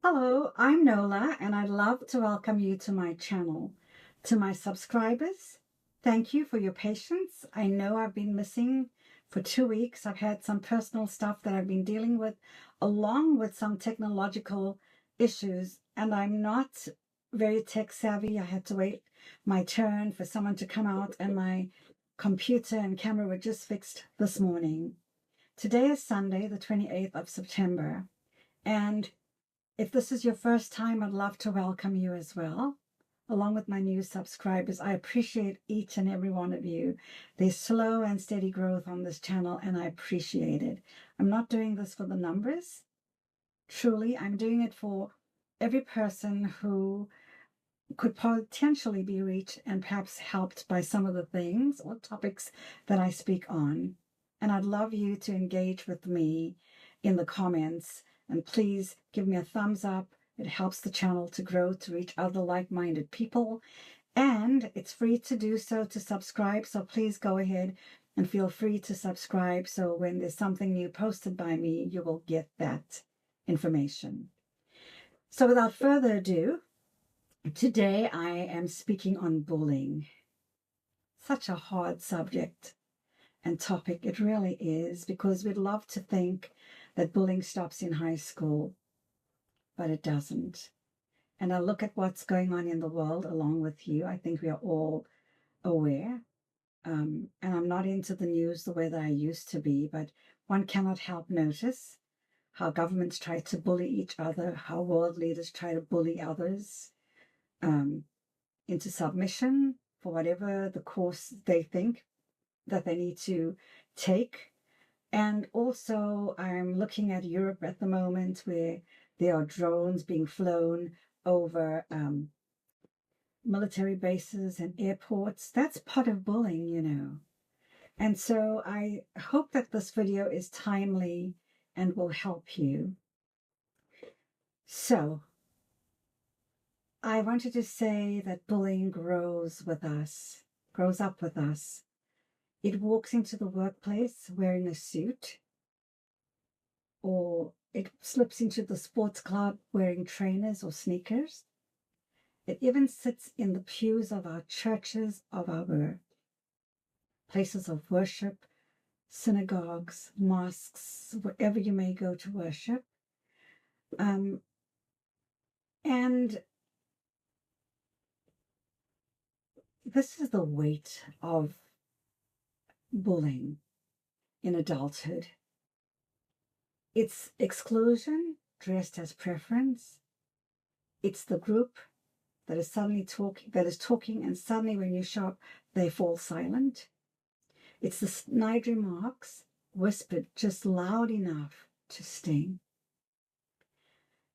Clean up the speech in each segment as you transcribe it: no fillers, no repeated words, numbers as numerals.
Hello, I'm Nola, and I'd love to welcome you to my channel. To my subscribers, thank you for your patience. I know I've been missing for 2 weeks. I've had some personal stuff that I've been dealing with, along with some technological issues, and I'm not very tech savvy. I had to wait my turn for someone to come out, and my computer and camera were just fixed this morning. Today is Sunday, the 28th of September, and if this is your first time, I'd love to welcome you as well, along with my new subscribers. I appreciate each and every one of you. There's slow and steady growth on this channel, and I appreciate it. I'm not doing this for the numbers. Truly, I'm doing it for every person who could potentially be reached and perhaps helped by some of the things or topics that I speak on. And I'd love you to engage with me in the comments. And please give me a thumbs up. It helps the channel to grow, to reach other like-minded people. And it's free to do so, to subscribe. So please go ahead and feel free to subscribe. So when there's something new posted by me, you will get that information. So without further ado, today I am speaking on bullying. Such a hard subject and topic. It really is, because we'd love to think that bullying stops in high school, but it doesn't. And I look at what's going on in the world along with you. I think we are all aware. And I'm not into the news the way that I used to be, but one cannot help notice how governments try to bully each other, how world leaders try to bully others into submission for whatever the course they think that they need to take. And also, I'm looking at Europe at the moment, where there are drones being flown over military bases and airports. That's part of bullying, you know. And so I hope that this video is timely and will help you. So I wanted to say that bullying grows with us, grows up with us. It walks into the workplace wearing a suit, or it slips into the sports club wearing trainers or sneakers. It even sits in the pews of our churches, of our places of worship, synagogues, mosques, wherever you may go to worship. And this is the weight of bullying in adulthood. It's exclusion dressed as preference. It's the group that is talking, and suddenly when you show up, they fall silent. It's the snide remarks whispered just loud enough to sting.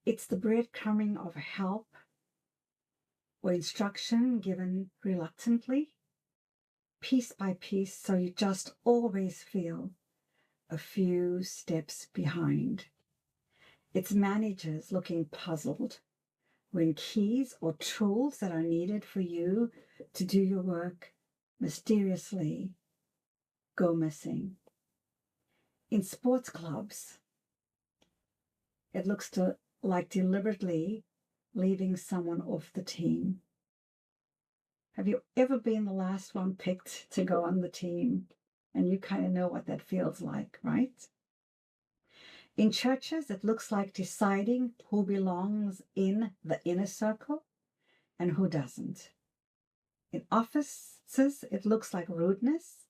It's the breadcrumbing of help or instruction given reluctantly, piece by piece, so you just always feel a few steps behind. It's managers looking puzzled when keys or tools that are needed for you to do your work mysteriously go missing. In sports clubs, it looks like deliberately leaving someone off the team. Have you ever been the last one picked to go on the team? And you kind of know what that feels like, right? In churches, it looks like deciding who belongs in the inner circle and who doesn't. In offices, it looks like rudeness,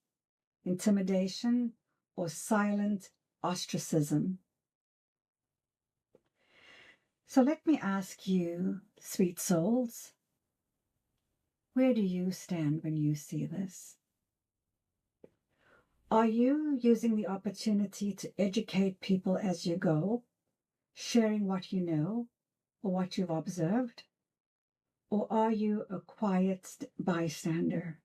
intimidation, or silent ostracism. So let me ask you, sweet souls, where do you stand when you see this? Are you using the opportunity to educate people as you go, sharing what you know or what you've observed? Or are you a quiet bystander?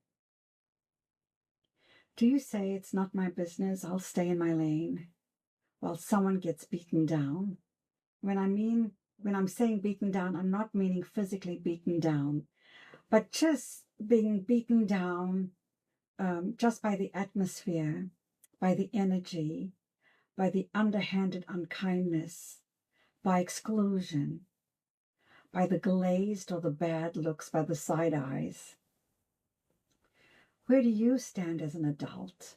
Do you say, it's not my business, I'll stay in my lane, while someone gets beaten down? When I'm saying beaten down, I'm not meaning physically beaten down, but just being beaten down just by the atmosphere, by the energy, by the underhanded unkindness, by exclusion. by the glazed or the bad looks, by the side eyes. Where do you stand as an adult?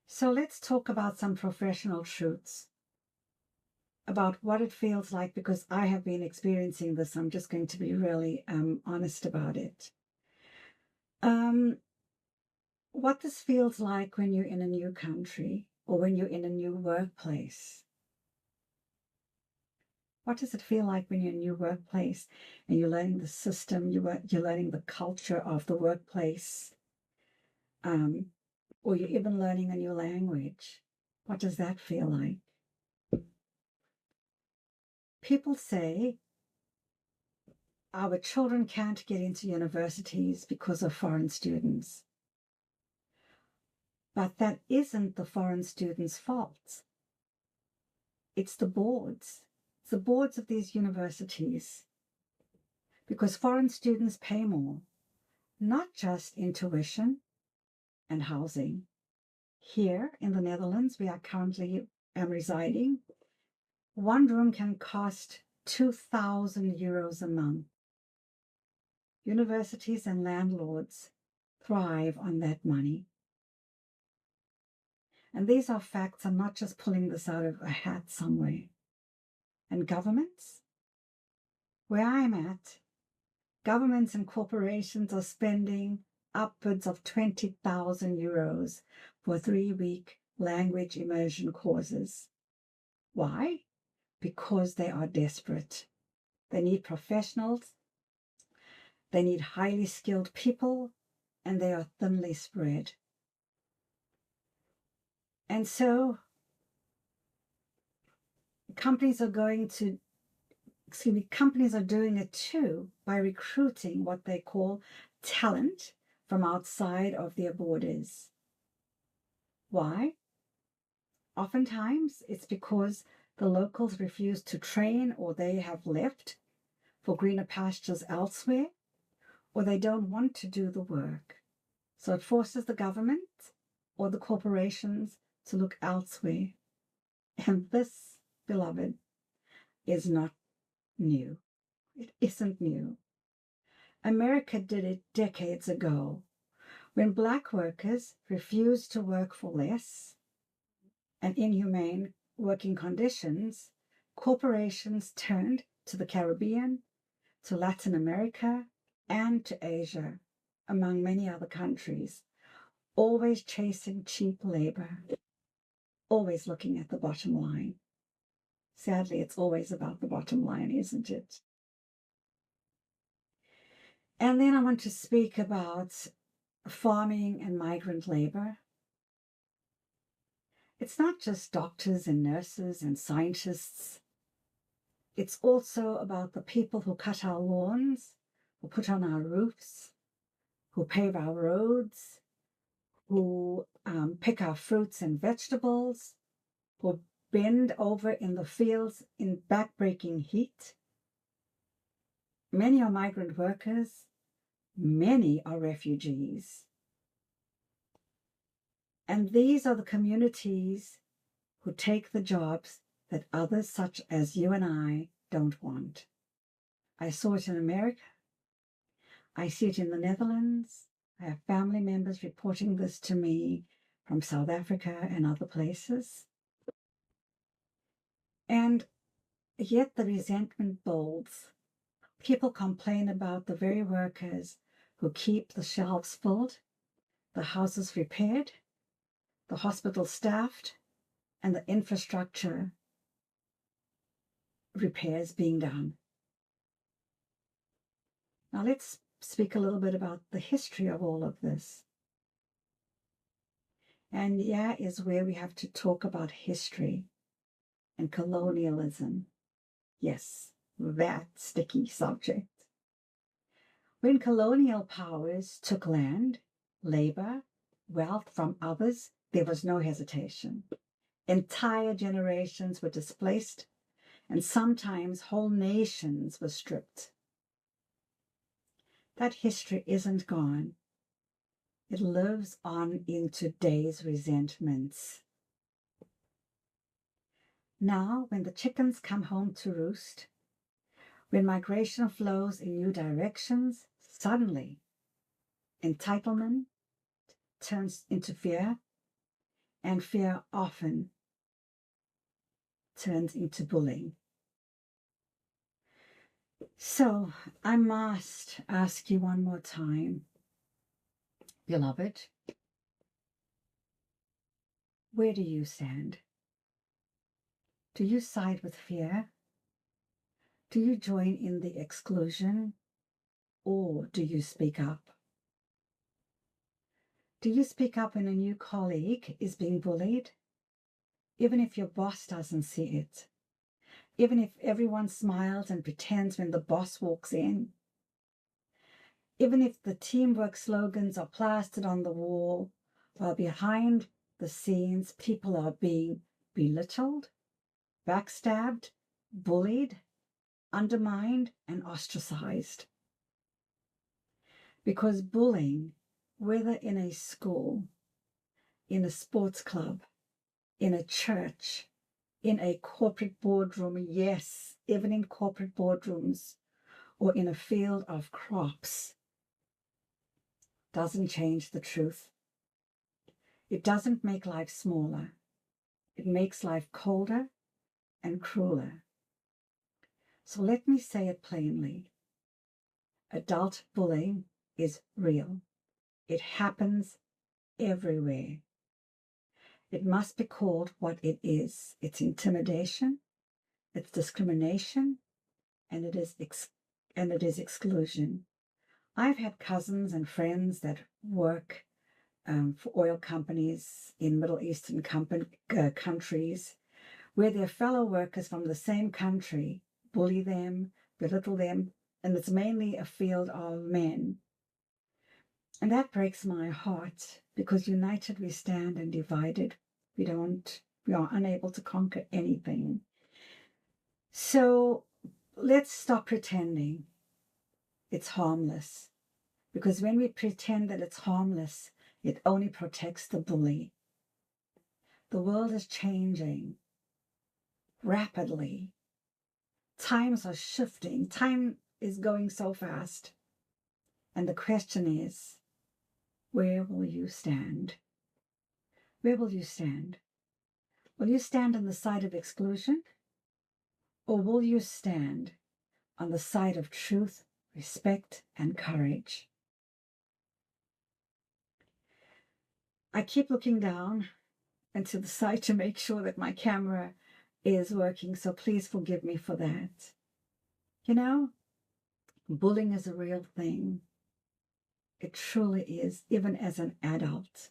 So let's talk about some professional truths about what it feels like, because I have been experiencing this. I'm just going to be really honest about it. What this feels like when you're in a new country or when you're in a new workplace. What does it feel like when you're in a new workplace and you're learning the system, you're learning the culture of the workplace, or you're even learning a new language? What does that feel like? People say our children can't get into universities because of foreign students. But that isn't the foreign students' fault. It's the boards. It's the boards of these universities. Because foreign students pay more, not just in tuition and housing. Here in the Netherlands, we are currently residing, one room can cost 2,000 euros a month. Universities and landlords thrive on that money. And these are facts. I'm not just pulling this out of a hat somewhere. And governments? Where I'm at, governments and corporations are spending upwards of 20,000 euros for 3-week language immersion courses. Why? Because they are desperate. They need professionals, they need highly skilled people, and they are thinly spread. And so companies are doing it too by recruiting what they call talent from outside of their borders. Why? Oftentimes it's because the locals refuse to train, or they have left for greener pastures elsewhere, or they don't want to do the work. So it forces the government or the corporations to look elsewhere. And this, beloved, is not new. It isn't new. America did it decades ago. When Black workers refused to work for less and inhumane working conditions, corporations turned to the Caribbean, to Latin America, and to Asia, among many other countries, always chasing cheap labor, always looking at the bottom line. Sadly, it's always about the bottom line, isn't it? And then I want to speak about farming and migrant labor. It's not just doctors and nurses and scientists. It's also about the people who cut our lawns, who put on our roofs, who pave our roads, who pick our fruits and vegetables, who bend over in the fields in backbreaking heat. Many are migrant workers. Many are refugees. And these are the communities who take the jobs that others such as you and I don't want. I saw it in America. I see it in the Netherlands. I have family members reporting this to me from South Africa and other places. And yet the resentment builds. People complain about the very workers who keep the shelves filled, the houses repaired, the hospital staffed, and the infrastructure repairs being done. Now let's speak a little bit about the history of all of this. And yeah, is where we have to talk about history and colonialism. Yes, that sticky subject. When colonial powers took land, labor, wealth from others, there was no hesitation. Entire generations were displaced, and sometimes whole nations were stripped. That history isn't gone. It lives on in today's resentments. Now, when the chickens come home to roost, When migration flows in new directions, suddenly entitlement turns into fear, and fear often turns into bullying. So I must ask you one more time, beloved, where do you stand? Do you side with fear? Do you join in the exclusion? Or do you speak up? Do you speak up when a new colleague is being bullied? Even if your boss doesn't see it? Even if everyone smiles and pretends when the boss walks in? Even if the teamwork slogans are plastered on the wall, while behind the scenes people are being belittled, backstabbed, bullied, undermined, and ostracized? Because bullying, whether in a school, in a sports club, in a church, in a corporate boardroom, yes, even in corporate boardrooms, or in a field of crops, doesn't change the truth. It doesn't make life smaller. It makes life colder and crueler. So let me say it plainly. Adult bullying is real. It happens everywhere. It must be called what it is. It's intimidation, it's discrimination, and it is exclusion. I've had cousins and friends that work for oil companies in Middle Eastern countries, where their fellow workers from the same country bully them, belittle them, and it's mainly a field of men. And that breaks my heart, because united we stand and divided we are unable to conquer anything. So let's stop pretending it's harmless, because when we pretend that it's harmless, it only protects the bully. The world is changing rapidly. Times are shifting. Time is going so fast. And the question is, where will you stand? Where will you stand? Will you stand on the side of exclusion? Or will you stand on the side of truth, respect, and courage? I keep looking down and to the side to make sure that my camera is working, so please forgive me for that. You know, bullying is a real thing. It truly is, even as an adult.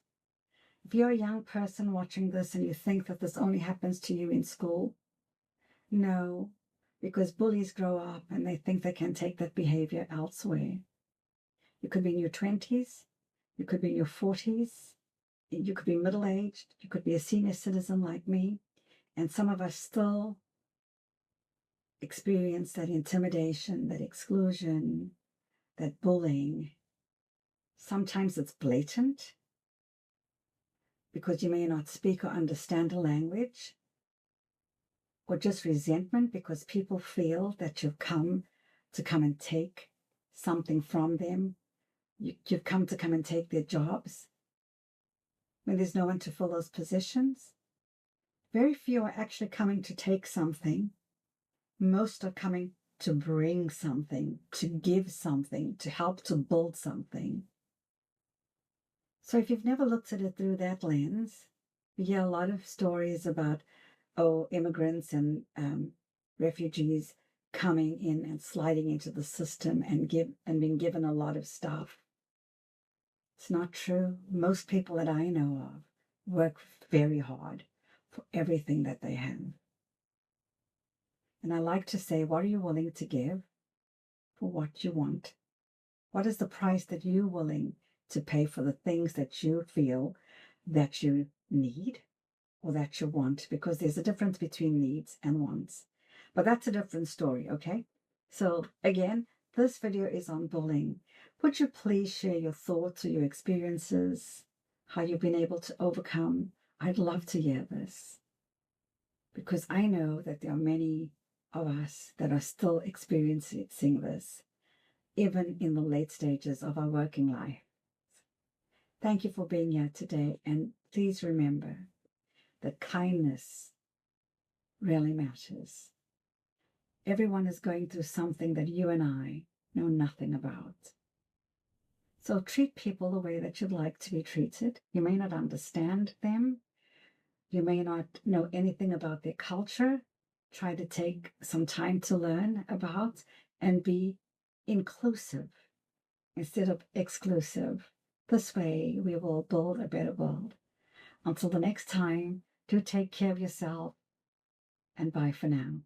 If you're a young person watching this and you think that this only happens to you in school, no, because bullies grow up and they think they can take that behavior elsewhere. You could be in your 20s, you could be in your 40s, you could be middle-aged, you could be a senior citizen like me, and some of us still experience that intimidation, that exclusion, that bullying. Sometimes it's blatant because you may not speak or understand the language, or just resentment because people feel that you've come and take something from them. You've come and take their jobs when there's no one to fill those positions. Very few are actually coming to take something. Most are coming to bring something, to give something, to help to build something. So if you've never looked at it through that lens, we hear a lot of stories about, immigrants and refugees coming in and sliding into the system and being given a lot of stuff. It's not true. Most people that I know of work very hard for everything that they have. And I like to say, what are you willing to give for what you want? What is the price that you're willing to pay for the things that you feel that you need or that you want? Because there's a difference between needs and wants. But that's a different story, okay? So again, this video is on bullying. Would you please share your thoughts or your experiences, how you've been able to overcome? I'd love to hear this, because I know that there are many of us that are still experiencing this, even in the late stages of our working life. Thank you for being here today, and please remember that kindness really matters. Everyone is going through something that you and I know nothing about. So treat people the way that you'd like to be treated. You may not understand them. You may not know anything about their culture. Try to take some time to learn about and be inclusive instead of exclusive. This way we will build a better world. Until the next time, do take care of yourself, and bye for now.